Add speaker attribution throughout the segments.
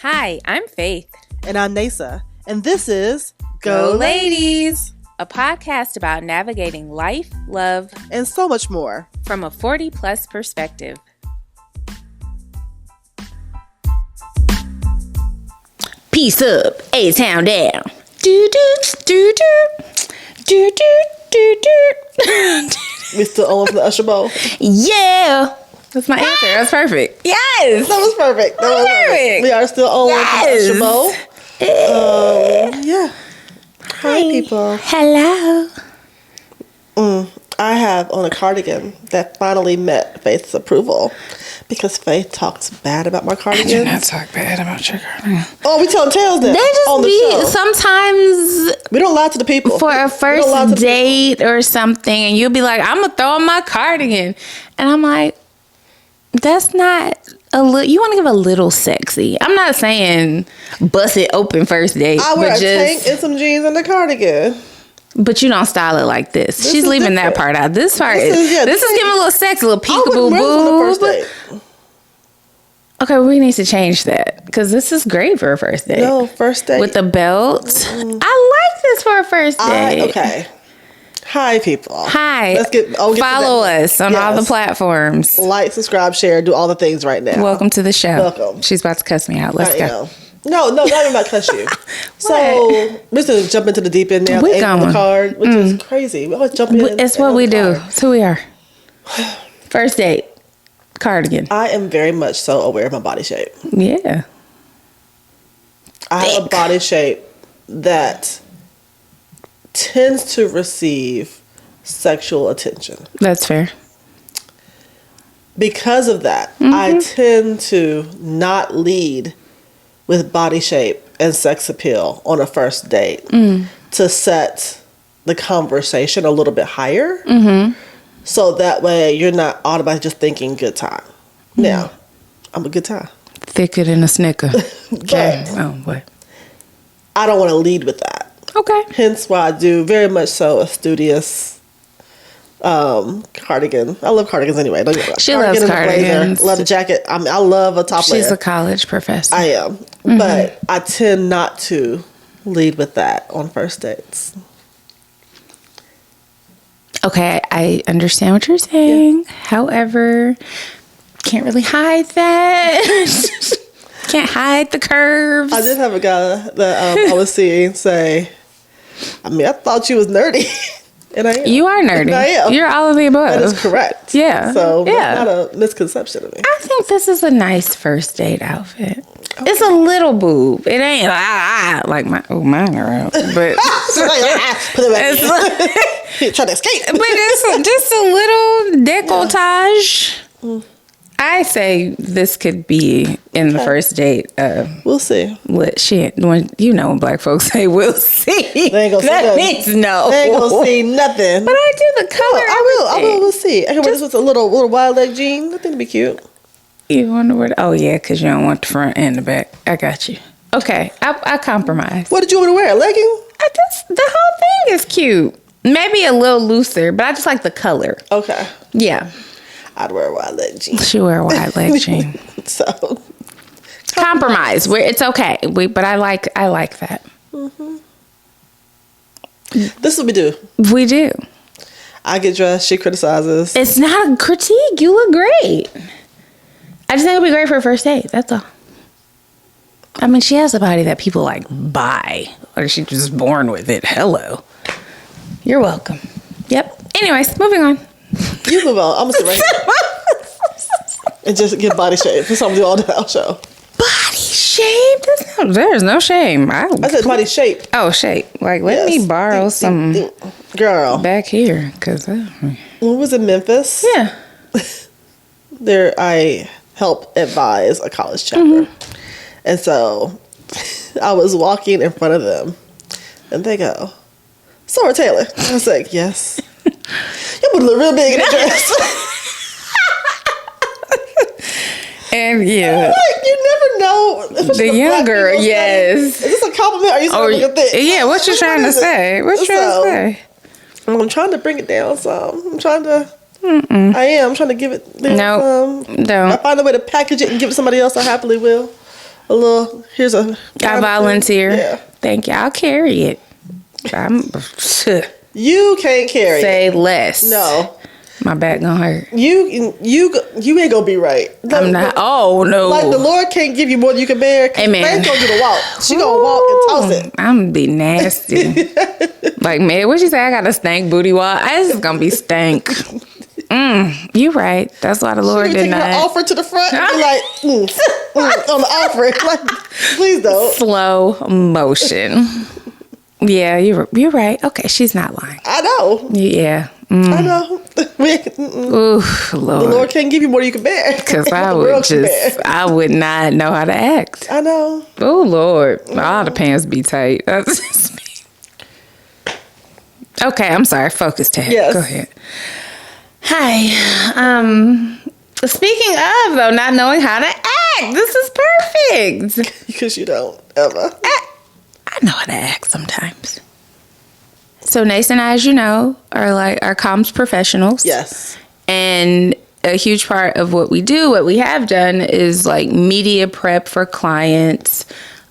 Speaker 1: Hi, I'm Faith.
Speaker 2: And I'm Neysa. And this is
Speaker 1: Go Ladies, a podcast about navigating life, love,
Speaker 2: and so much more
Speaker 1: from a 40-plus perspective. Peace up, A-Town down.
Speaker 2: We still on from the Usher Bowl.
Speaker 1: Yeah. That's my answer. That's perfect. Yes.
Speaker 2: That was perfect.
Speaker 1: Perfect.
Speaker 2: We are still on from the Usher Bowl. Yeah. Hi, people.
Speaker 1: Hello.
Speaker 2: I have on a cardigan that finally met Faith's approval because Faith talks bad about my cardigan.
Speaker 1: I do not talk bad about your cardigan.
Speaker 2: Oh, we telling tales now.
Speaker 1: They just
Speaker 2: on the
Speaker 1: be
Speaker 2: show.
Speaker 1: sometimes
Speaker 2: We don't lie to the people.
Speaker 1: for a first date or something, and you'll be like, I'm gonna throw on my cardigan, and I'm like, that's not a little. You want to give a little sexy. I'm not saying bust it open first date.
Speaker 2: I wear a tank and some jeans and a cardigan.
Speaker 1: But you don't style it like this. She's leaving
Speaker 2: different.
Speaker 1: that part out. This part is giving a little sexy, a little peekaboo boo. Okay, we need to change that because this is great for a first date.
Speaker 2: No, first date
Speaker 1: with the belt. I like this for a first date.
Speaker 2: Okay. Hi, people.
Speaker 1: Hi.
Speaker 2: Let's get
Speaker 1: follow us on all the platforms.
Speaker 2: Like, subscribe, share, do all the things right now.
Speaker 1: Welcome to the show.
Speaker 2: Welcome.
Speaker 1: She's about to cuss me out. Let's go.
Speaker 2: No, not even about to cuss you. So we're just gonna jump into the deep end now.
Speaker 1: We're going.
Speaker 2: The card, which is crazy. We always jump in.
Speaker 1: It's what we do. It's who we are. First date. Cardigan.
Speaker 2: I am very much so aware of my body shape.
Speaker 1: Yeah.
Speaker 2: I have a body shape that tends to receive sexual attention.
Speaker 1: That's fair.
Speaker 2: Because of that, I tend to not lead with body shape and sex appeal on a first date to set the conversation a little bit higher. So that way you're not automatically just thinking good time. Now, I'm a good time.
Speaker 1: Thicker than a Snicker. Okay. But
Speaker 2: I don't want to lead with that.
Speaker 1: Okay.
Speaker 2: Hence why I do very much so a studious cardigan. I love cardigans anyway. Don't get me wrong.
Speaker 1: She loves cardigans.
Speaker 2: Love the jacket. I love a top layer.
Speaker 1: She's a college professor.
Speaker 2: I am. But I tend not to lead with that on first dates.
Speaker 1: Okay, I understand what you're saying. Yeah. However, can't really hide that. Can't hide the curves.
Speaker 2: I did have a guy that I was seeing say, I thought you was nerdy. And I am. You are
Speaker 1: nerdy.
Speaker 2: And I am.
Speaker 1: You're all of the above.
Speaker 2: That is correct.
Speaker 1: Yeah.
Speaker 2: So that's not a misconception of me.
Speaker 1: I think this is a nice first date outfit. Okay. It's a little boob. It ain't like mine are out. But
Speaker 2: put it back. Try to escape.
Speaker 1: But it's just a little decolletage. I say this could be in the first date.
Speaker 2: We'll see.
Speaker 1: When black folks say we'll see.
Speaker 2: They ain't gonna
Speaker 1: that means no.
Speaker 2: They ain't gonna see nothing.
Speaker 1: But I do the color.
Speaker 2: No, I will. We'll see. I can wear this with a little wide leg jean. I think it'd be cute.
Speaker 1: You wonder what? Oh yeah, because you don't want the front and the back. I got you. Okay, I compromise.
Speaker 2: What did you want me to wear? A legging?
Speaker 1: The whole thing is cute. Maybe a little looser, but I just like the color.
Speaker 2: Okay.
Speaker 1: Yeah.
Speaker 2: I'd wear a wide leg jean.
Speaker 1: She wear a wide leg jean.
Speaker 2: So
Speaker 1: compromise. It's okay. But I like that.
Speaker 2: This is what we do.
Speaker 1: We do.
Speaker 2: I get dressed. She criticizes.
Speaker 1: It's not a critique. You look great. I just think it'd be great for a first date. That's all. She has a body that people buy, or she's just born with it. Hello. You're welcome. Yep. Anyways, moving on.
Speaker 2: You move on. I'm gonna sit right here and just get body shape. That's what I'm doing all day. I'll show.
Speaker 1: Body shape? There's no shame. I
Speaker 2: said body shape.
Speaker 1: Oh, shape. Let me borrow some.
Speaker 2: Girl.
Speaker 1: Back here, because
Speaker 2: when we was in Memphis.
Speaker 1: Yeah.
Speaker 2: There, I help advise a college chapter, and so I was walking in front of them, and they go, "Sora Taylor." I was like, "Yes." You would look real big in a dress.
Speaker 1: And you
Speaker 2: never know.
Speaker 1: The young girl, yes.
Speaker 2: Is this a compliment? Or are you saying a thing?
Speaker 1: Yeah, what you trying to say? What you trying to say?
Speaker 2: I'm trying to bring it down some. I'm trying to. I am. I'm trying to give it.
Speaker 1: No, don't.
Speaker 2: I find a way to package it and give it to somebody else, I happily will. here's a.
Speaker 1: I volunteer.
Speaker 2: Yeah.
Speaker 1: Thank you. I'll carry it.
Speaker 2: You can't carry it.
Speaker 1: Say less.
Speaker 2: No.
Speaker 1: My back gonna hurt.
Speaker 2: You ain't gonna be right.
Speaker 1: I'm not. Oh no.
Speaker 2: Like the Lord can't give you more than you can bear.
Speaker 1: Amen.
Speaker 2: Faith gonna do the walk. She gonna walk and toss it.
Speaker 1: I'm gonna be nasty. Like, man, what'd you say? I got a stank booty walk. It's just gonna be stank. You right. That's why the Lord did not.
Speaker 2: Her offer to the front and be like, on the offering. Like, please don't.
Speaker 1: Slow motion. Yeah, you're right. Okay, she's not lying.
Speaker 2: I know.
Speaker 1: Yeah.
Speaker 2: I know.
Speaker 1: Ooh, Lord.
Speaker 2: The Lord can't give you more than you can bear.
Speaker 1: Because I would not know how to act.
Speaker 2: I know.
Speaker 1: Oh, Lord. All the pants be tight. That's just me. Okay, I'm sorry. Focus, Ted.
Speaker 2: Yes.
Speaker 1: Go ahead. Hi. Speaking of, though, not knowing how to act, this is perfect.
Speaker 2: Because you don't, ever.
Speaker 1: I know how to act sometimes. So Neysa and I, as you know, are comms professionals.
Speaker 2: Yes.
Speaker 1: And a huge part of what we do, what we have done, is like media prep for clients,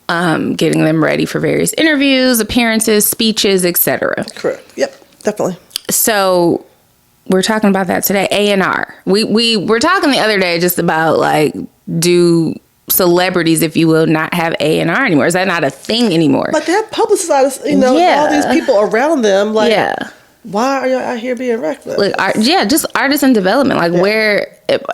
Speaker 1: getting them ready for various interviews, appearances, speeches, etc.
Speaker 2: Correct. Yep, definitely.
Speaker 1: So we're talking about that today. A&R. We were talking the other day just about like, do celebrities, if you will, not have A&R anymore? Is that not a thing anymore?
Speaker 2: Like they have publicized, all these people around them. Like, why are y'all out here being reckless?
Speaker 1: Like, just artisan development. Like,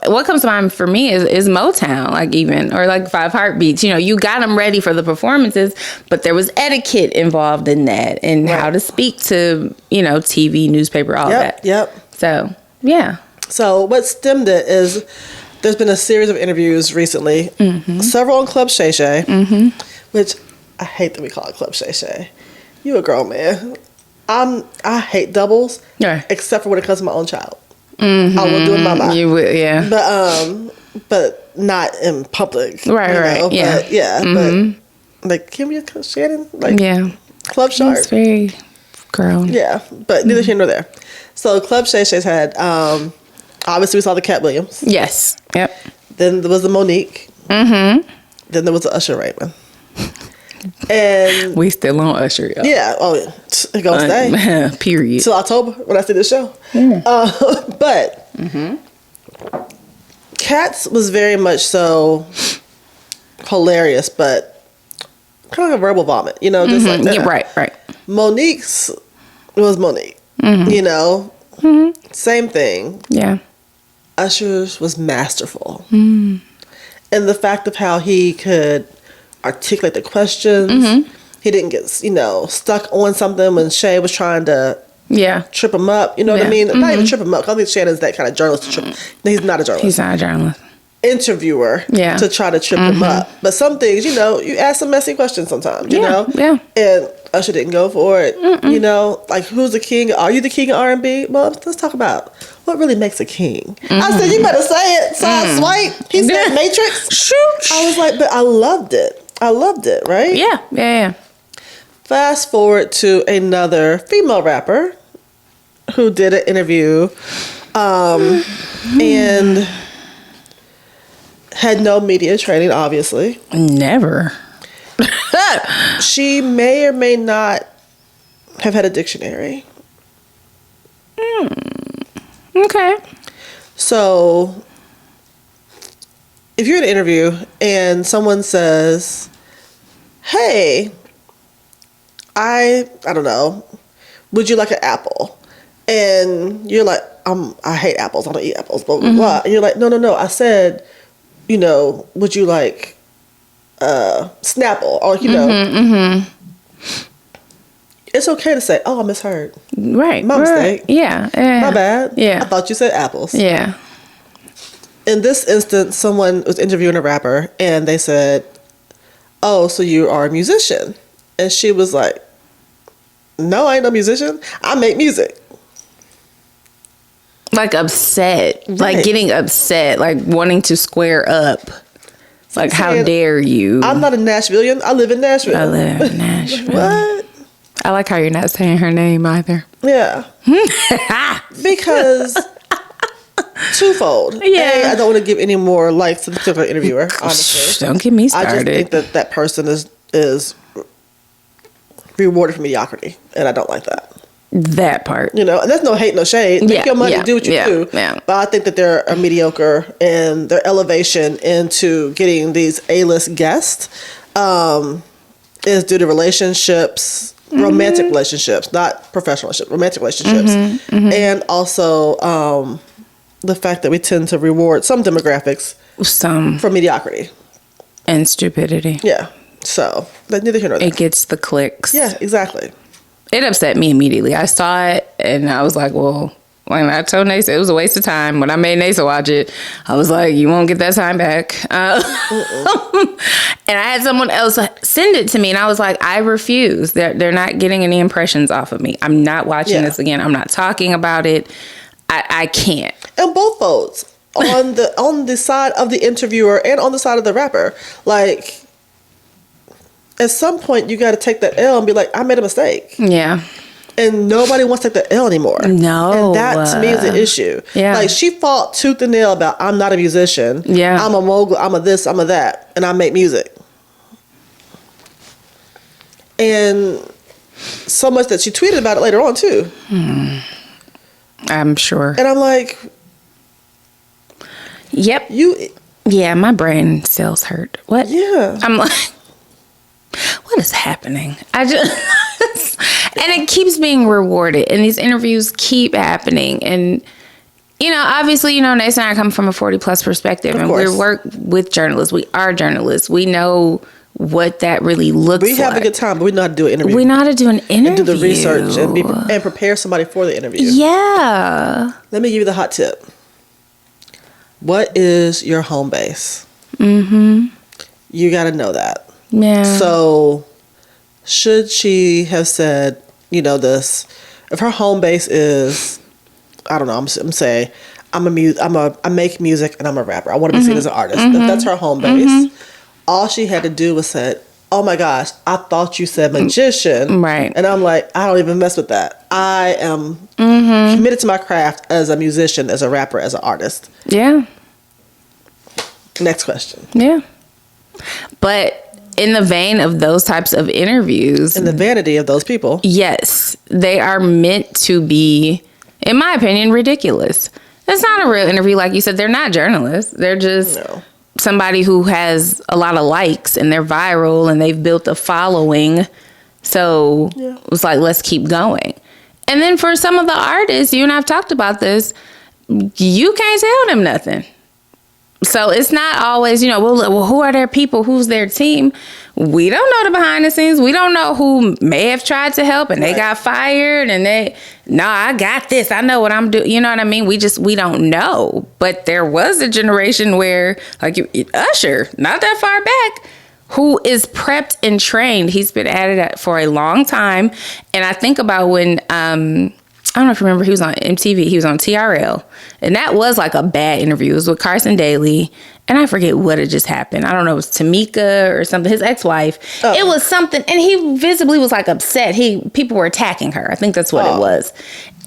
Speaker 1: what comes to mind for me is Motown, like even, or like Five Heartbeats. You got them ready for the performances, but there was etiquette involved in that, and how to speak to, TV, newspaper, all that.
Speaker 2: Yep.
Speaker 1: So, yeah.
Speaker 2: So what stemmed it is there's been a series of interviews recently, several on Club Shay Shay, which I hate that we call it Club Shay Shay. You a grown man. I hate doubles, except for when it comes to my own child. I will do it in my mind.
Speaker 1: You would, yeah.
Speaker 2: But not in public.
Speaker 1: Right. Yeah.
Speaker 2: But yeah, but like Kim, Shannon, like Club Shark.
Speaker 1: It's very grown.
Speaker 2: Yeah, but neither here nor there. So Club Shay Shay's had, obviously we saw the Cat Williams.
Speaker 1: Yes. Yep.
Speaker 2: Then there was the Monique. Then there was the Usher Raymond. And
Speaker 1: we still on Usher, y'all.
Speaker 2: Yeah. Oh, yeah. It gonna stay.
Speaker 1: Period.
Speaker 2: Till October when I see this show. But Cat's was very much so hilarious, but kind of like a verbal vomit, just like that.
Speaker 1: Yeah, right.
Speaker 2: Monique's was Monique, Same thing.
Speaker 1: Yeah.
Speaker 2: Usher's was masterful. And the fact of how he could articulate the questions. He didn't get, stuck on something when Shay was trying to trip him up. You know what I mean? Not even trip him up. I don't think Shannon's that kind of journalist to trip. No, he's not a journalist.
Speaker 1: He's not a journalist.
Speaker 2: Interviewer to try to trip him up. But some things, you ask some messy questions sometimes, you know?
Speaker 1: Yeah.
Speaker 2: And Usher didn't go for it. Like, who's the king? Are you the king of R&B? Well, let's talk about what really makes a king. I said, you better say it. Side swipe. He said Matrix.
Speaker 1: Shoot.
Speaker 2: I was like, but I loved it, right?
Speaker 1: Yeah.
Speaker 2: Fast forward to another female rapper who did an interview and had no media training, obviously.
Speaker 1: Never.
Speaker 2: She may or may not have had a dictionary.
Speaker 1: Okay.
Speaker 2: So, if you're in an interview and someone says, hey, I don't know, would you like an apple? And you're like, I hate apples, I don't eat apples, blah, blah, blah. And you're like, no, I said, would you like Snapple? Or, It's okay to say, oh, I misheard.
Speaker 1: Right.
Speaker 2: My mistake.
Speaker 1: Yeah.
Speaker 2: My bad.
Speaker 1: Yeah.
Speaker 2: I thought you said apples.
Speaker 1: Yeah.
Speaker 2: In this instance, someone was interviewing a rapper and they said, oh, so you are a musician? And she was like, no, I ain't no musician. I make music.
Speaker 1: Like upset.
Speaker 2: Right.
Speaker 1: Like getting upset. Like wanting to square up. Like, how dare you?
Speaker 2: I'm not a Nashvilleian. I live in Nashville.
Speaker 1: I live in Nashville.
Speaker 2: What?
Speaker 1: I like how you're not saying her name either.
Speaker 2: Yeah. Because twofold.
Speaker 1: Yeah.
Speaker 2: A, I don't want to give any more likes to the particular interviewer, honestly.
Speaker 1: Don't get me started.
Speaker 2: I just think that person is rewarded for mediocrity, and I don't like that.
Speaker 1: That part.
Speaker 2: And there's no hate, no shade. Take your money, do what you do.
Speaker 1: Yeah.
Speaker 2: But I think that they're mediocre, and their elevation into getting these A-list guests is due to relationships, romantic relationships, not professional relationships, romantic relationships. And also the fact that we tend to reward some demographics for mediocrity.
Speaker 1: And stupidity.
Speaker 2: Yeah. So, neither here nor there.
Speaker 1: It gets the clicks.
Speaker 2: Yeah, exactly.
Speaker 1: It upset me immediately. I saw it and I was like, well, when I told Neysa it was a waste of time. When I made Neysa watch it, I was like, you won't get that time back. And I had someone else send it to me and I was like, I refuse. They're not getting any impressions off of me. I'm not watching this again. I'm not talking about it. I can't.
Speaker 2: And both votes on the side of the interviewer and on the side of the rapper. Like, at some point, you got to take that L and be like, I made a mistake.
Speaker 1: Yeah.
Speaker 2: And nobody wants to take the L anymore.
Speaker 1: No.
Speaker 2: And that, to me, is the issue.
Speaker 1: Yeah.
Speaker 2: Like, she fought tooth and nail about, I'm not a musician.
Speaker 1: Yeah.
Speaker 2: I'm a mogul. I'm a this. I'm a that. And I make music. And so much that she tweeted about it later on, too.
Speaker 1: I'm sure.
Speaker 2: And I'm like...
Speaker 1: Yep. Yeah, my brain cells hurt. What?
Speaker 2: Yeah.
Speaker 1: I'm like... What is happening? I just, and it keeps being rewarded, and these interviews keep happening. And, obviously, Neysa and I come from a 40+ perspective, and we work with journalists. We are journalists. We know what that really looks like.
Speaker 2: We have a good time, but we know how to do an interview.
Speaker 1: We know how to do an interview.
Speaker 2: And do the research and prepare somebody for the interview.
Speaker 1: Yeah.
Speaker 2: Let me give you the hot tip. What is your home base? You got to know that.
Speaker 1: Yeah.
Speaker 2: So, should she have said, this? If her home base is, I don't know. I'm saying, I make music and I'm a rapper. I want to be seen as an artist. If that's her home base, all she had to do was say, "Oh my gosh, I thought you said magician."
Speaker 1: Right.
Speaker 2: And I'm like, I don't even mess with that. I am committed to my craft as a musician, as a rapper, as an artist.
Speaker 1: Yeah.
Speaker 2: Next question.
Speaker 1: Yeah. But in the vein of those types of interviews,
Speaker 2: in the vanity of those people,
Speaker 1: yes, they are meant to be, in my opinion, ridiculous. It's not a real interview. Like you said, they're not journalists. They're just somebody who has a lot of likes and they're viral and they've built a following. So it's like, let's keep going. And then for some of the artists, you and I've talked about this, you can't tell them nothing. So it's not always, well, who are their people? Who's their team? We don't know the behind the scenes. We don't know who may have tried to help and they got fired and I got this. I know what I'm doing. You know what I mean? We don't know. But there was a generation where, like Usher, not that far back, who is prepped and trained. He's been at it for a long time. And I think about when, I don't know if you remember, he was on MTV. He was on TRL. And that was like a bad interview. It was with Carson Daly. And I forget what had just happened. I don't know. It was Tamika or something. His ex-wife. Oh. It was something. And he visibly was like upset. People were attacking her. I think that's what it was.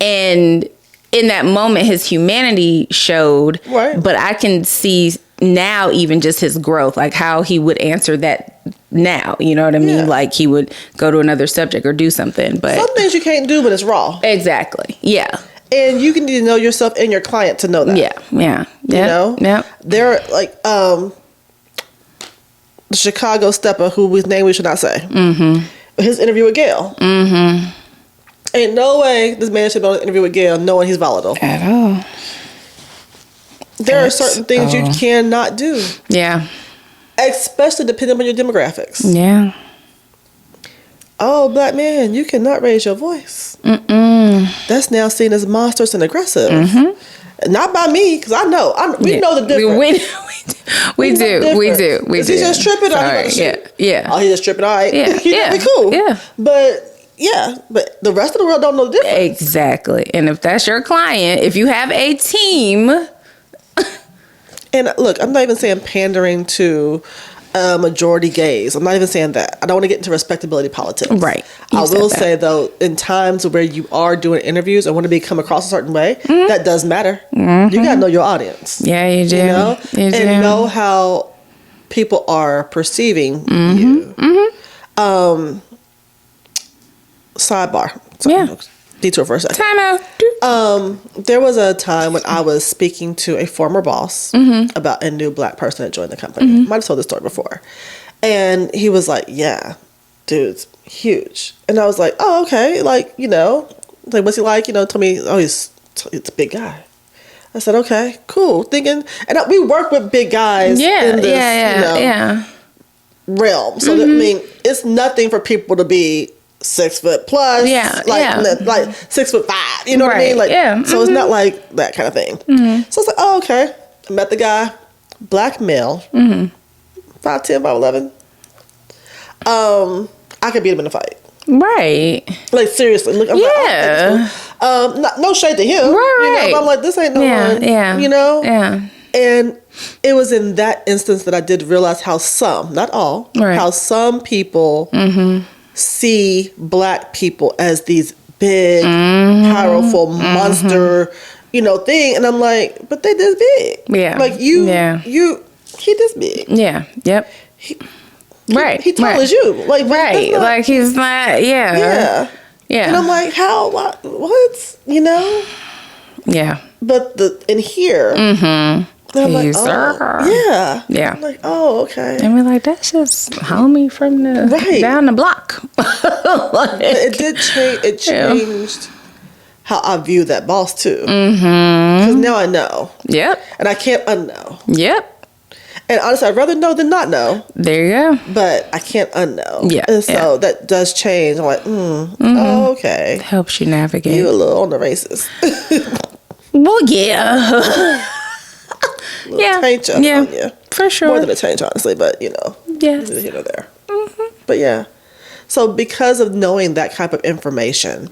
Speaker 1: And in that moment, his humanity showed. Right. But I can see now even just his growth, like how he would answer that now. You know what I mean? Yeah. Like he would go to another subject or do something. But
Speaker 2: some things you can't do, but it's raw.
Speaker 1: Exactly. Yeah.
Speaker 2: And you can need to know yourself and your client to know that.
Speaker 1: Yeah. Yeah.
Speaker 2: Yeah. They're like the Chicago stepper whose name we should not say. His interview with Gail. Ain't no way this man should be on an interview with Gail knowing he's volatile.
Speaker 1: At all.
Speaker 2: There are certain things you cannot do.
Speaker 1: Yeah.
Speaker 2: Especially depending on your demographics.
Speaker 1: Yeah.
Speaker 2: Oh, black man, you cannot raise your voice. That's now seen as monstrous and aggressive. Not by me, because I know. We know the difference.
Speaker 1: We do.
Speaker 2: Is he just tripping?
Speaker 1: Yeah.
Speaker 2: Oh, he's just tripping. All right.
Speaker 1: Yeah.
Speaker 2: Be cool.
Speaker 1: Yeah.
Speaker 2: But the rest of the world don't know the difference.
Speaker 1: Exactly. And if that's your client, if you have a team...
Speaker 2: And look, I'm not even saying pandering to majority gays. I'm not even saying that. I don't want to get into respectability politics.
Speaker 1: Right.
Speaker 2: I will say, though, in times where you are doing interviews and want to be come across a certain way, that does matter. You got to know your audience.
Speaker 1: Yeah, you do.
Speaker 2: You know?
Speaker 1: You do.
Speaker 2: And know how people are perceiving you. Sidebar.
Speaker 1: Yeah.
Speaker 2: Detour for a second.
Speaker 1: Time out.
Speaker 2: There was a time when I was speaking to a former boss about a new black person that joined the company. Might have told this story before. And he was like, yeah, dude's huge. And I was like, oh, okay. Like, you know, like, what's he like? You know, told me, oh, he's a big guy. I said, okay, cool. Thinking, and we work with big guys in this, realm. So, that, I mean, it's nothing for people to be 6 foot plus, like 6'5", you know what I mean? Like, so it's not like that kind of thing. So it's like, oh, okay. I met the guy, black male, 5'10", 5'11". I could beat him in a fight.
Speaker 1: Right.
Speaker 2: Like, seriously. Look, I'm like, no shade to him.
Speaker 1: Right.
Speaker 2: You know, but I'm like, this ain't no one.
Speaker 1: Yeah.
Speaker 2: You know?
Speaker 1: Yeah.
Speaker 2: And it was in that instance that I did realize how some, not all, how some people see black people as these big, powerful monster, you know, thing. And I'm like, but they this big. Yeah. Like he this big.
Speaker 1: Yeah. Yep.
Speaker 2: He tall as you. Like,
Speaker 1: right.
Speaker 2: Not,
Speaker 1: like he's not, Yeah.
Speaker 2: And I'm like, how, what? You know?
Speaker 1: Yeah.
Speaker 2: But in here, I'm like, oh, yeah. I'm like, oh, okay.
Speaker 1: And we're like, that's just homie from the down the block.
Speaker 2: Like, it did change. It changed how I view that boss too. Because now I know. Yep. And I can't unknow. Yep. And honestly, I'd rather know than not know.
Speaker 1: There you go.
Speaker 2: But I can't unknow. Yeah. And so that does change. I'm like, oh, okay.
Speaker 1: Helps you navigate.
Speaker 2: You a little on the races.
Speaker 1: Well, yeah.
Speaker 2: Change on you.
Speaker 1: For sure.
Speaker 2: More than a change, honestly, but you know.
Speaker 1: Yes.
Speaker 2: Here or there. But yeah. So because of knowing that type of information,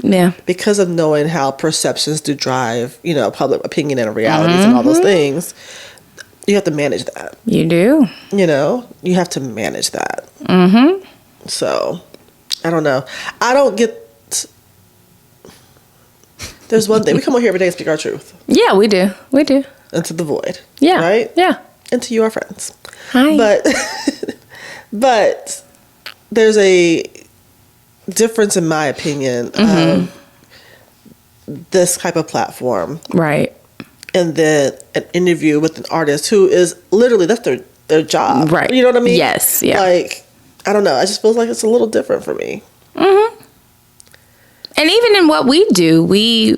Speaker 2: because of knowing how perceptions do drive, you know, public opinion and realities and all those things, you have to manage that.
Speaker 1: You do.
Speaker 2: You know, you have to manage that. So, I don't know. I don't get... There's one thing. We come on here every day and speak our truth.
Speaker 1: Yeah, we do. We do.
Speaker 2: Into the void.
Speaker 1: Yeah.
Speaker 2: Right?
Speaker 1: Yeah.
Speaker 2: And to you, our friends.
Speaker 1: Hi.
Speaker 2: But there's a difference, in my opinion, of this type of platform. Right. And then an interview with an artist who is literally, that's their job. Right. You know what I mean?
Speaker 1: Yes. Yeah.
Speaker 2: Like, I don't know. I just feels like it's a little different for me.
Speaker 1: And even in what we do, we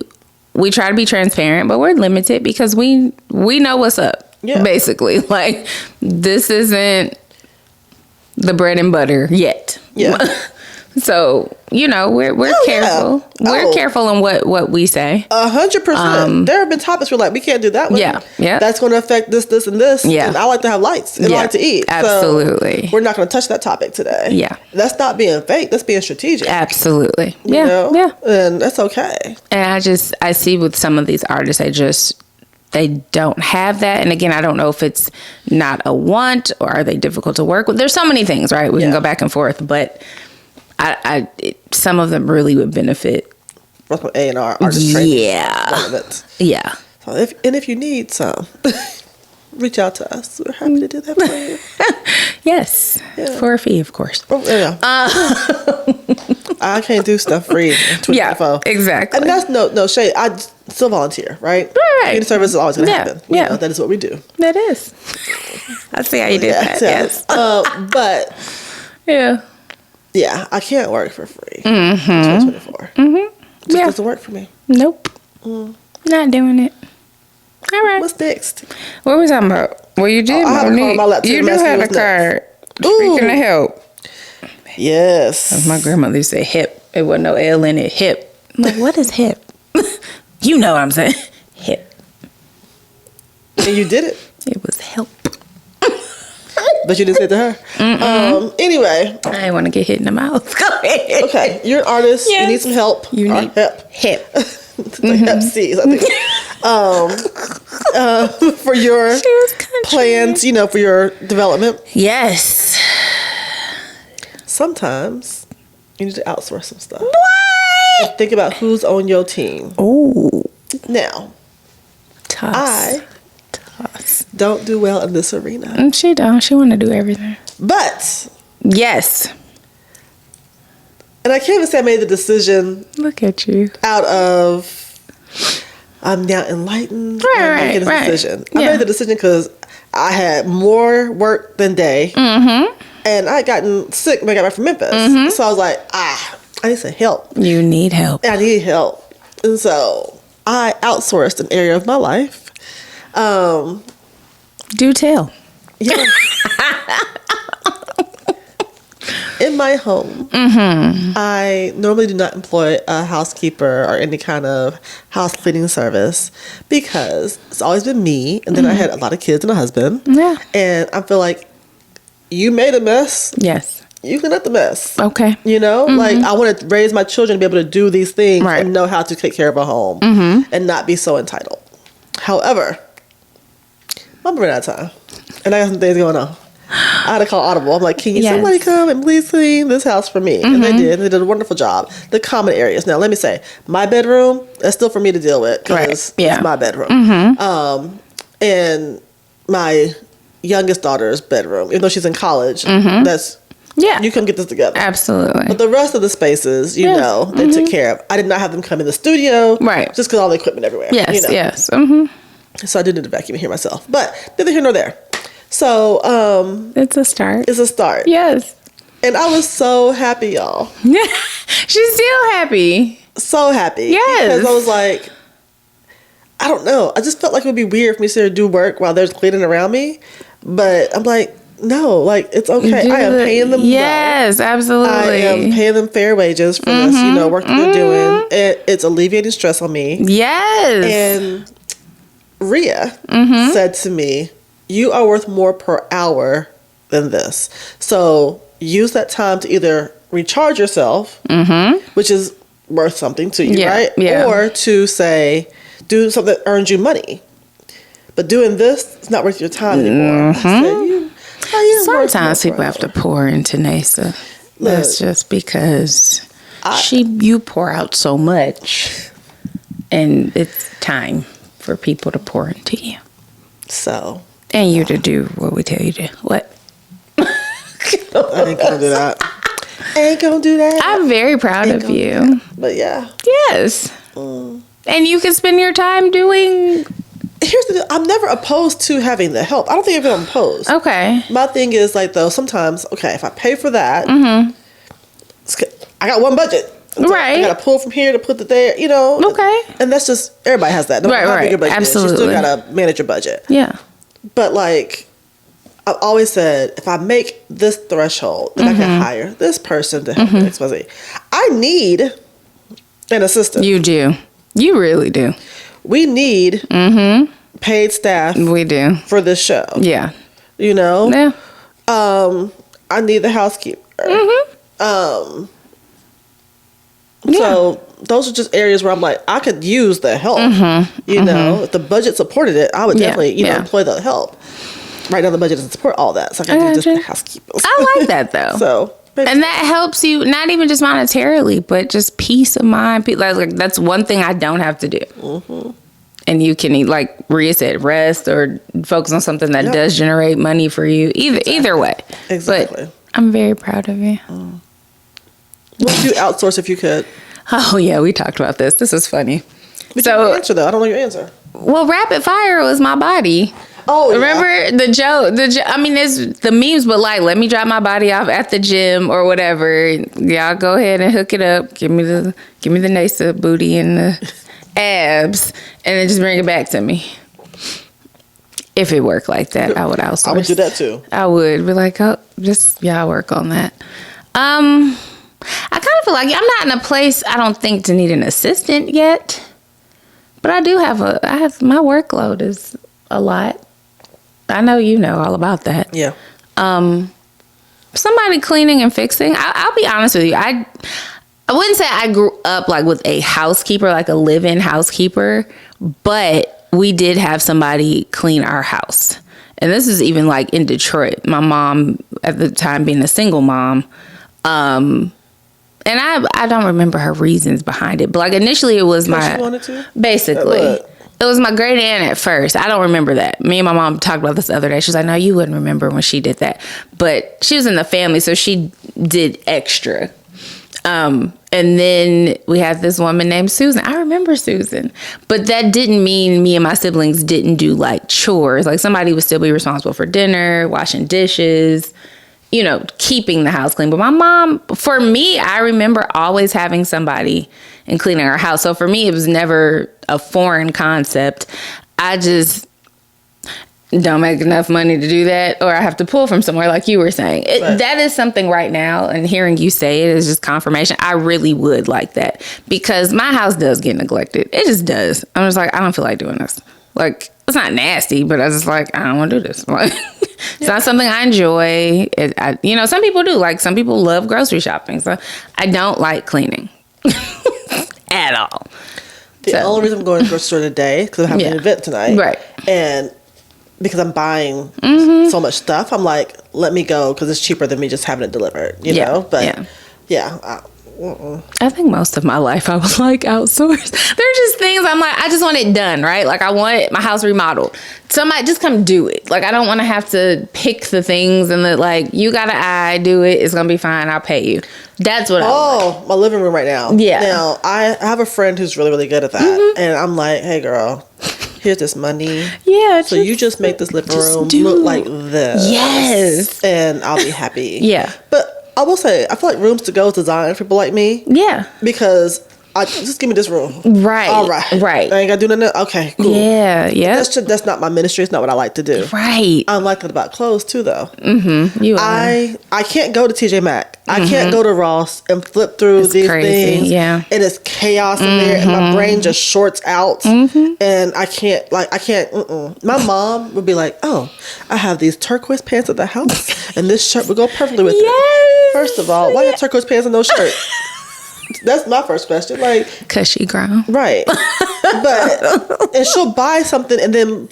Speaker 1: try to be transparent, but we're limited because we know what's up. Yeah. Basically, like, this isn't the bread and butter yet. Yeah. So, you know, we're careful. Yeah. We're careful in what we say.
Speaker 2: 100%. There have been topics where like, we can't do that one. Yeah. Yeah. That's going to affect this, and this. Yeah. And I like to have lights and I like to eat.
Speaker 1: Absolutely.
Speaker 2: So we're not going to touch that topic today. Yeah. That's not being fake. That's being strategic.
Speaker 1: Absolutely.
Speaker 2: You know? Yeah. And that's okay.
Speaker 1: And I see with some of these artists, they don't have that. And again, I don't know if it's not a want or are they difficult to work with. There's so many things, right? We can go back and forth, but some of them really would benefit
Speaker 2: from A&R artist training.
Speaker 1: Yeah. Yeah.
Speaker 2: So if you need some, reach out to us. We're happy to do that for you.
Speaker 1: Yes. Yeah. For a fee, of course. Oh, yeah.
Speaker 2: I can't do stuff free.
Speaker 1: Yeah, exactly.
Speaker 2: And that's no shade. I still volunteer, right? Right. Community service is always going to happen. You know, that is what we do.
Speaker 1: That is. I see how you did that. Yes.
Speaker 2: But
Speaker 1: yeah.
Speaker 2: Yeah, I can't work for free. 2024. It just doesn't work for me.
Speaker 1: Nope. Not doing it. All right.
Speaker 2: What's next?
Speaker 1: What were we talking about? Well, you did. You do have a card. Speaking of help.
Speaker 2: Yes.
Speaker 1: As my grandmother used to say, hip. It wasn't no L in it. Hip. I'm like, what is hip? You know what I'm saying. Hip.
Speaker 2: And you did it.
Speaker 1: It was help.
Speaker 2: But you didn't say it to her. Anyway.
Speaker 1: I didn't want to get hit in the mouth. Go ahead.
Speaker 2: Okay. You're an artist. Yes. You need some help.
Speaker 1: You need
Speaker 2: hip. It's like Hep C's, I think. For your plans, you know, for your development.
Speaker 1: Yes.
Speaker 2: sometimes you need to outsource some stuff.
Speaker 1: What?
Speaker 2: And think about who's on your team.
Speaker 1: Oh.
Speaker 2: Now,
Speaker 1: Toss.
Speaker 2: I don't do well in this arena.
Speaker 1: She don't. She want to do everything.
Speaker 2: But.
Speaker 1: Yes.
Speaker 2: And I can't even say I made the decision.
Speaker 1: Look at you.
Speaker 2: Out of, I'm now enlightened. I'm making a decision. I made the decision because I had more work than day. Mm-hmm. And I had gotten sick when I got back from Memphis. Mm-hmm. So I was like, I need some help.
Speaker 1: You need help.
Speaker 2: I need help. And so I outsourced an area of my life.
Speaker 1: Do tell.
Speaker 2: Yeah. In my home, I normally do not employ a housekeeper or any kind of house cleaning service because it's always been me. And then I had a lot of kids and a husband.
Speaker 1: Yeah.
Speaker 2: And I feel like you made a mess.
Speaker 1: Yes.
Speaker 2: You clean up the mess.
Speaker 1: Okay.
Speaker 2: You know, like I want to raise my children to be able to do these things and know how to take care of a home and not be so entitled. However, I'm running out of time and I got some things going on. I had to call Audible. I'm like, can you somebody come and please clean this house for me? And they did. They did a wonderful job. The common areas. Now, let me say, my bedroom, that's still for me to deal with because it's my bedroom. And my youngest daughter's bedroom, even though she's in college, that's, you come get this together.
Speaker 1: Absolutely.
Speaker 2: But the rest of the spaces, you know, they took care of. I did not have them come in the studio.
Speaker 1: Right.
Speaker 2: Just because all the equipment everywhere.
Speaker 1: Yes,
Speaker 2: you know?
Speaker 1: yes.
Speaker 2: So I did need to vacuum here myself. But neither here nor there. So,
Speaker 1: it's a start.
Speaker 2: It's a start.
Speaker 1: Yes.
Speaker 2: And I was so happy, y'all.
Speaker 1: She's still happy.
Speaker 2: So happy.
Speaker 1: Yes.
Speaker 2: Because I was like, I don't know. I just felt like it would be weird for me to sit there and do work while there's cleaning around me. But I'm like, no, like, it's okay. I am paying them
Speaker 1: Yes,
Speaker 2: well.
Speaker 1: absolutely.
Speaker 2: I am paying them fair wages for this, you know, work that they're doing. It's alleviating stress on me.
Speaker 1: Yes.
Speaker 2: And Rhea said to me, you are worth more per hour than this. So use that time to either recharge yourself, which is worth something to you, right?
Speaker 1: Yeah.
Speaker 2: Or to say, do something that earns you money. But doing this, it's not worth your time anymore. I said,
Speaker 1: sometimes people have to pour into Neysa. That's just because you pour out so much. And it's time for people to pour into you.
Speaker 2: So...
Speaker 1: And you to do what we tell you to. What?
Speaker 2: I ain't gonna do that. Ain't gonna do that.
Speaker 1: I'm very proud of you.
Speaker 2: But yeah.
Speaker 1: Yes. And you can spend your time doing...
Speaker 2: Here's the deal. I'm never opposed to having the help. I don't think I'm opposed.
Speaker 1: Okay.
Speaker 2: My thing is like, though, sometimes, okay, if I pay for that, I got one budget.
Speaker 1: Right.
Speaker 2: I gotta pull from here to put it there, you know.
Speaker 1: Okay.
Speaker 2: And that's just, everybody has that. No matter how big your budget
Speaker 1: Absolutely.
Speaker 2: is, you still gotta manage your budget.
Speaker 1: Yeah.
Speaker 2: But like, I've always said, if I make this threshold, then I can hire this person to help me XYZ. I need an assistant.
Speaker 1: You do. You really do.
Speaker 2: We need paid staff.
Speaker 1: We do.
Speaker 2: For this show.
Speaker 1: Yeah.
Speaker 2: You know?
Speaker 1: Yeah.
Speaker 2: I need the housekeeper.
Speaker 1: Yeah.
Speaker 2: So those are just areas where I'm like, I could use the help. You know, if the budget supported it, I would definitely, you know, employ the help. Right now, the budget doesn't support all that, so I can do just the housekeepers.
Speaker 1: I like that though.
Speaker 2: So,
Speaker 1: and that helps you not even just monetarily, but just peace of mind. Like that's one thing I don't have to do. And you can, like Rhea said, rest or focus on something that does generate money for you. Either way.
Speaker 2: Exactly.
Speaker 1: But I'm very proud of you.
Speaker 2: What would you outsource if you could?
Speaker 1: Oh yeah, we talked about this. This was funny.
Speaker 2: But so your answer though, I don't know your answer.
Speaker 1: Well, rapid fire was my body.
Speaker 2: Oh,
Speaker 1: remember the joke? I mean, there's the memes, but like, let me drop my body off at the gym or whatever. Y'all go ahead and hook it up. Give me the Neysa booty and the abs, and then just bring it back to me. If it worked like that, I would outsource.
Speaker 2: I would do that too.
Speaker 1: I would be like, oh, just y'all work on that. I kind of feel like I'm not in a place, I don't think, to need an assistant yet. But I do have my workload is a lot. I know you know all about that.
Speaker 2: Yeah.
Speaker 1: Somebody cleaning and fixing. I'll be honest with you. I wouldn't say I grew up like with a housekeeper, like a live-in housekeeper, but we did have somebody clean our house. And this is even like in Detroit. My mom, at the time being a single mom, And I don't remember her reasons behind it, but like initially it was
Speaker 2: She wanted to?
Speaker 1: basically it was my great aunt at first. I don't remember that. Me and my mom talked about this the other day. She was like, "No, you wouldn't remember when she did that," but she was in the family, so she did extra. And then we had this woman named Susan. I remember Susan, but that didn't mean me and my siblings didn't do like chores. Like somebody would still be responsible for dinner, washing dishes, you know, keeping the house clean. But my mom, for me, I remember always having somebody and cleaning our house. So for me, it was never a foreign concept. I just don't make enough money to do that, or I have to pull from somewhere like you were saying. That is something right now, and hearing you say it is just confirmation. I really would like that because my house does get neglected. It just does. I'm just like, I don't feel like doing this. Like, it's not nasty, but I was just like, I don't want to do this. Like, it's not something I enjoy. You know, some people do. Like, some people love grocery shopping. So I don't like cleaning at all.
Speaker 2: The only reason I'm going to the grocery store today because I'm having an event tonight.
Speaker 1: Right.
Speaker 2: And because I'm buying so much stuff, I'm like, let me go because it's cheaper than me just having it delivered, you know? But
Speaker 1: I think most of my life I was like outsourced. There's just things I'm like, I just want it done, right? Like I want my house remodeled. Somebody just come do it. Like I don't want to have to pick the things and like, you got an do it. It's going to be fine. I'll pay you. That's what I want.
Speaker 2: My living room right now.
Speaker 1: Yeah.
Speaker 2: Now, I have a friend who's really, really good at that. And I'm like, hey, girl, here's this money.
Speaker 1: Yeah.
Speaker 2: So you just make this living room look like this.
Speaker 1: Yes.
Speaker 2: And I'll be happy.
Speaker 1: Yeah.
Speaker 2: But I will say, I feel like Rooms to Go is designed for people like me.
Speaker 1: Yeah.
Speaker 2: Because just give me this room.
Speaker 1: Right.
Speaker 2: All right.
Speaker 1: Right.
Speaker 2: I ain't got to do nothing. Okay, cool.
Speaker 1: Yeah. Yeah.
Speaker 2: That's not my ministry. It's not what I like to do.
Speaker 1: Right.
Speaker 2: I like that about clothes too, though.
Speaker 1: Mm-hmm. You are.
Speaker 2: I can't go to TJ Maxx. I can't go to Ross and flip through these things.
Speaker 1: Yeah.
Speaker 2: And it's chaos in there, and my brain just shorts out. And I can't. My mom would be like, "Oh, I have these turquoise pants at the house, and this shirt would go perfectly with it." First of all, why you have turquoise pants and no shirt? That's my first question. Like,
Speaker 1: cause she grown.
Speaker 2: Right. And she'll buy something and then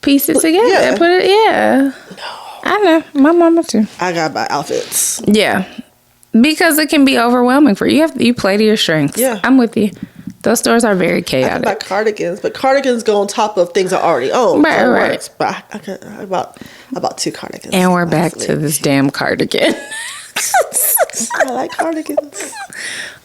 Speaker 1: piece it together and put it. Yeah. No. I know. My mama too.
Speaker 2: I gotta buy outfits.
Speaker 1: Yeah. Because it can be overwhelming for you. You play to your strengths.
Speaker 2: Yeah.
Speaker 1: I'm with you. Those stores are very chaotic.
Speaker 2: I can buy cardigans, but cardigans go on top of things I already own.
Speaker 1: Right,
Speaker 2: so
Speaker 1: right.
Speaker 2: But I bought 2 cardigans.
Speaker 1: And we're back to this damn cardigan.
Speaker 2: I like cardigans.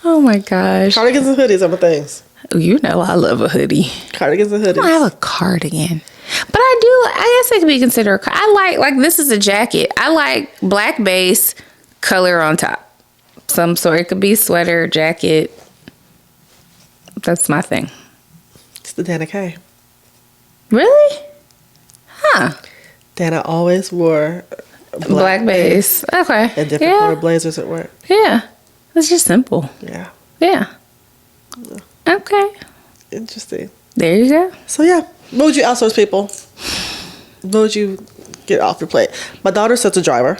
Speaker 1: Oh my gosh.
Speaker 2: Cardigans and hoodies are my things.
Speaker 1: You know I love a hoodie.
Speaker 2: Cardigans and hoodies.
Speaker 1: I don't have a cardigan. But I guess it could be considered. I like this is a jacket. I like black base, color on top. Some sort. It could be sweater, jacket. That's my thing.
Speaker 2: It's the Dana K.
Speaker 1: Really? Huh.
Speaker 2: Dana always wore
Speaker 1: black base. Okay.
Speaker 2: And different color blazers at work.
Speaker 1: Yeah. It's just simple.
Speaker 2: Yeah.
Speaker 1: Yeah. Okay.
Speaker 2: Interesting.
Speaker 1: There you go.
Speaker 2: So yeah, what would you outsource people? What would you get off your plate? My daughter sets a driver.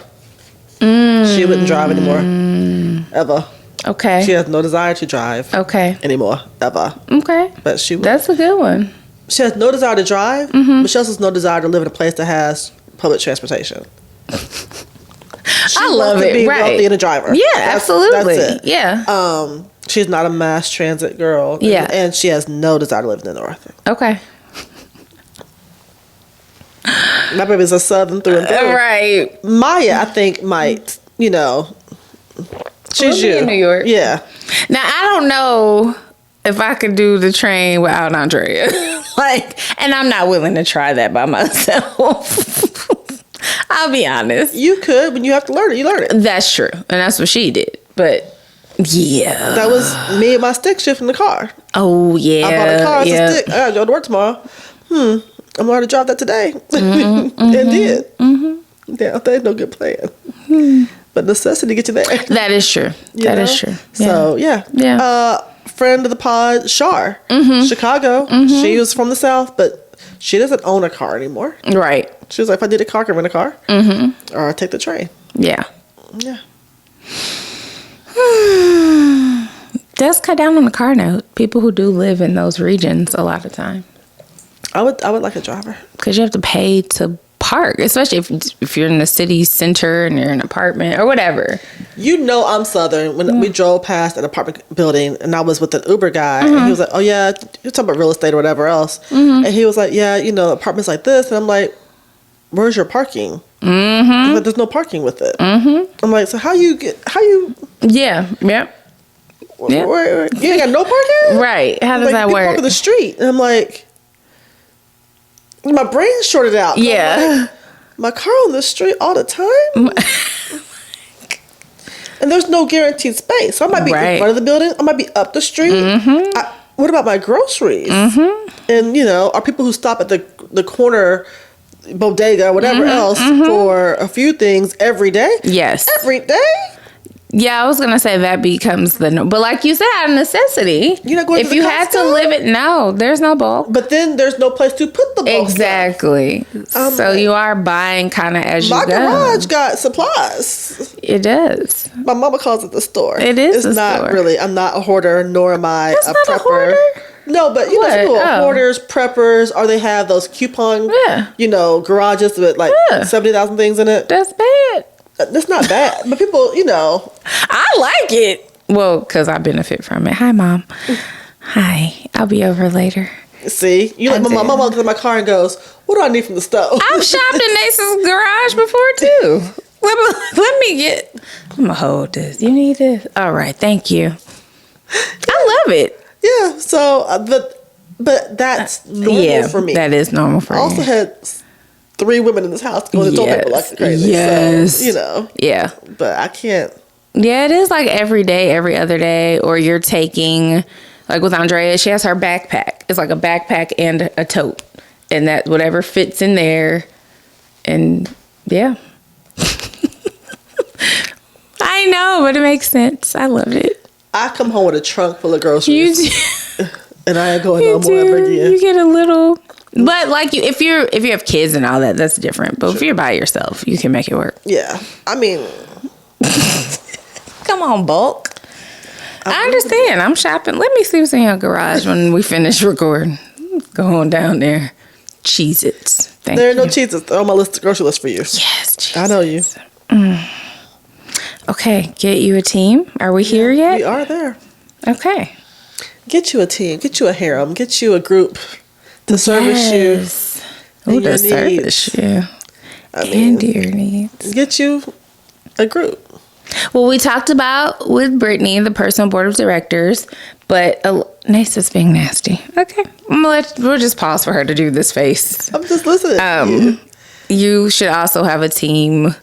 Speaker 2: She wouldn't drive anymore. Ever.
Speaker 1: Okay.
Speaker 2: She has no desire to drive.
Speaker 1: Okay.
Speaker 2: Anymore. Ever.
Speaker 1: Okay.
Speaker 2: But she would.
Speaker 1: That's a good one.
Speaker 2: She has no desire to drive, but she also has no desire to live in a place that has public transportation.
Speaker 1: I love it.
Speaker 2: To be
Speaker 1: right.
Speaker 2: wealthy and a driver.
Speaker 1: Yeah, absolutely.
Speaker 2: That's it.
Speaker 1: Yeah.
Speaker 2: She's not a mass transit girl.
Speaker 1: Yeah.
Speaker 2: And she has no desire to live in the north.
Speaker 1: Okay.
Speaker 2: My baby's a southern through and through.
Speaker 1: Right.
Speaker 2: Maya, I think, might, she's
Speaker 1: in New York.
Speaker 2: Yeah.
Speaker 1: Now, I don't know if I could do the train without Andrea. And I'm not willing to try that by myself. I'll be honest.
Speaker 2: You could, when you have to learn it, you learn it.
Speaker 1: That's true. And that's what she did. But yeah.
Speaker 2: That was me and my stick shift in the car.
Speaker 1: Oh, yeah.
Speaker 2: I bought a car as a stick. I gotta go to work tomorrow. I'm going to drive that today. And did. Yeah, there's no good plan. But necessity get you there.
Speaker 1: That is true. That is true.
Speaker 2: So, yeah. Friend of the pod, Shar. Chicago. She was from the South, but she doesn't own a car anymore.
Speaker 1: Right.
Speaker 2: She was like, if I need a car, I can rent a car. Or I take the train.
Speaker 1: Yeah.
Speaker 2: Yeah.
Speaker 1: Does cut down on the car note. People who do live in those regions a lot of time.
Speaker 2: I would like a driver.
Speaker 1: Because you have to pay to park, especially if you're in the city center and you're in an apartment or whatever.
Speaker 2: You know I'm Southern. When we drove past an apartment building and I was with an Uber guy and he was like, oh yeah, you're talking about real estate or whatever else. And he was like, yeah, apartments like this. And I'm like, where's your parking? He's like, there's no parking with it. I'm like, so how you?
Speaker 1: Yeah.
Speaker 2: Where, you ain't got no parking?
Speaker 1: Right. How does that
Speaker 2: you
Speaker 1: work?
Speaker 2: Park on the street. And I'm like, my brain's shorted out.
Speaker 1: Yeah.
Speaker 2: My car on the street all the time? And there's no guaranteed space. So I might be in front of the building. I might be up the street. What about my groceries? And, are people who stop at the corner bodega or whatever else for a few things every day?
Speaker 1: Yes.
Speaker 2: Every day?
Speaker 1: Yeah, I was going to say that becomes but like you said, out of necessity.
Speaker 2: You're not going
Speaker 1: if you had to live it, no, there's no bulk.
Speaker 2: But then there's no place to put the bulk.
Speaker 1: Exactly. So you are buying kind of as you go.
Speaker 2: My garage got supplies.
Speaker 1: It does.
Speaker 2: My mama calls it the store.
Speaker 1: It is
Speaker 2: It's not
Speaker 1: store.
Speaker 2: really. I'm not a hoarder, nor am I
Speaker 1: That's
Speaker 2: a
Speaker 1: not
Speaker 2: prepper.
Speaker 1: a hoarder?
Speaker 2: No, but some people are hoarders, preppers, or they have those coupon, garages with like 70,000 things in it.
Speaker 1: That's bad.
Speaker 2: That's not bad, but people,
Speaker 1: I like it. Well, because I benefit from it. Hi, Mom. Hi. I'll be over later.
Speaker 2: See, my mom looks at my car and goes, "What do I need from the stove?"
Speaker 1: I've shopped in Neysa's garage before too. Let me get. I'm gonna hold this. You need this. All right, thank you. I love it.
Speaker 2: Yeah. So, but that's normal for me.
Speaker 1: That is normal for me.
Speaker 2: I also had 3 women in this house going to toilet paper like crazy.
Speaker 1: Yes.
Speaker 2: So,
Speaker 1: Yeah.
Speaker 2: But I can't.
Speaker 1: Yeah, it is like every day, every other day, or you're taking, like with Andrea, she has her backpack. It's like a backpack and a tote, and that whatever fits in there, and yeah. I know, but it makes sense. I love it.
Speaker 2: I come home with a trunk full of groceries, and I ain't going no more ever again.
Speaker 1: You get a little, but like if you have kids and all that, that's different. But if you're by yourself, you can make it work.
Speaker 2: Yeah, I mean,
Speaker 1: come on, bulk. I understand. I'm shopping. Let me see what's in your garage when we finish recording. Go on down there. Cheez-Its.
Speaker 2: There are no Cheez-Its. They're on my grocery list for you.
Speaker 1: Yes, Cheez-Its.
Speaker 2: I know you.
Speaker 1: Okay, get you a team. Are we here yet?
Speaker 2: We are there.
Speaker 1: Okay.
Speaker 2: Get you a team. Get you a harem. Get you a group to service you.
Speaker 1: Oh, to service you. And your needs.
Speaker 2: Get you a group.
Speaker 1: Well, we talked about with Brittany, the personal board of directors, but Neysa's being nasty. Okay. We'll just pause for her to do this face.
Speaker 2: I'm just listening.
Speaker 1: You should also have a team,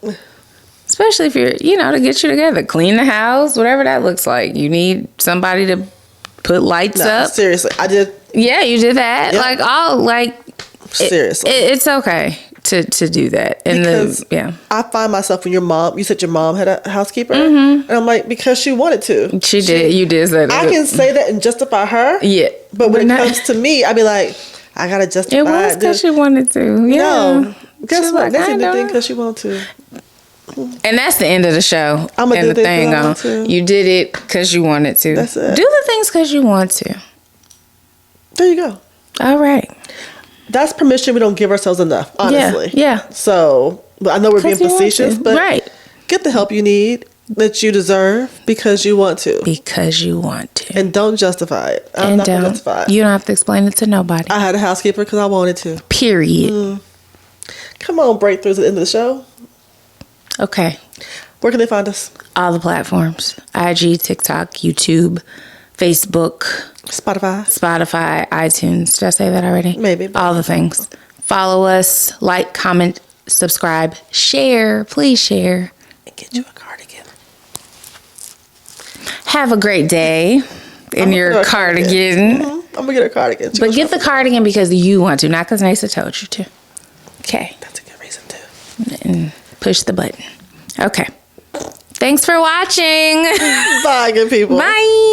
Speaker 1: especially if you're, to get you together. Clean the house, whatever that looks like. You need somebody to put lights up.
Speaker 2: Seriously, I did.
Speaker 1: Yeah, you did that. Yep.
Speaker 2: Seriously.
Speaker 1: It's okay to do that. And
Speaker 2: because I find myself when you said your mom had a housekeeper, and I'm like, because she wanted to.
Speaker 1: She did. You did say that.
Speaker 2: I can say that and justify her.
Speaker 1: Yeah.
Speaker 2: But when it comes to me, I'd be like, I gotta justify.
Speaker 1: It was because she wanted to. Yeah.
Speaker 2: No. Guess what? That's a thing
Speaker 1: know.
Speaker 2: because she wanted to.
Speaker 1: And that's the end of the show.
Speaker 2: I'm gonna do the thing on.
Speaker 1: You did it because you wanted to.
Speaker 2: That's it.
Speaker 1: Do the things because you want to.
Speaker 2: There you go.
Speaker 1: All right.
Speaker 2: That's permission we don't give ourselves enough, honestly.
Speaker 1: Yeah.
Speaker 2: So, I know we're being facetious, but get the help you need that you deserve because you want to.
Speaker 1: Because you want to.
Speaker 2: And don't justify it. I'm not going to justify it.
Speaker 1: You don't have to explain it to nobody.
Speaker 2: I had a housekeeper because I wanted to.
Speaker 1: Period.
Speaker 2: Come on, breakthroughs at the end of the show.
Speaker 1: Okay.
Speaker 2: Where can they find us?
Speaker 1: All the platforms. IG, TikTok, YouTube, Facebook, Spotify, iTunes. Did I say that already?
Speaker 2: Maybe.
Speaker 1: All the things. Follow us, like, comment, subscribe, share. Please share.
Speaker 2: And get you a cardigan.
Speaker 1: Have a great day in your cardigan.
Speaker 2: I'm going to get a cardigan.
Speaker 1: But get the cardigan because you want to, not because Neysa told you to. Okay.
Speaker 2: That's a good reason to.
Speaker 1: And push the button. Okay. Thanks for watching.
Speaker 2: Bye, good people.
Speaker 1: Bye.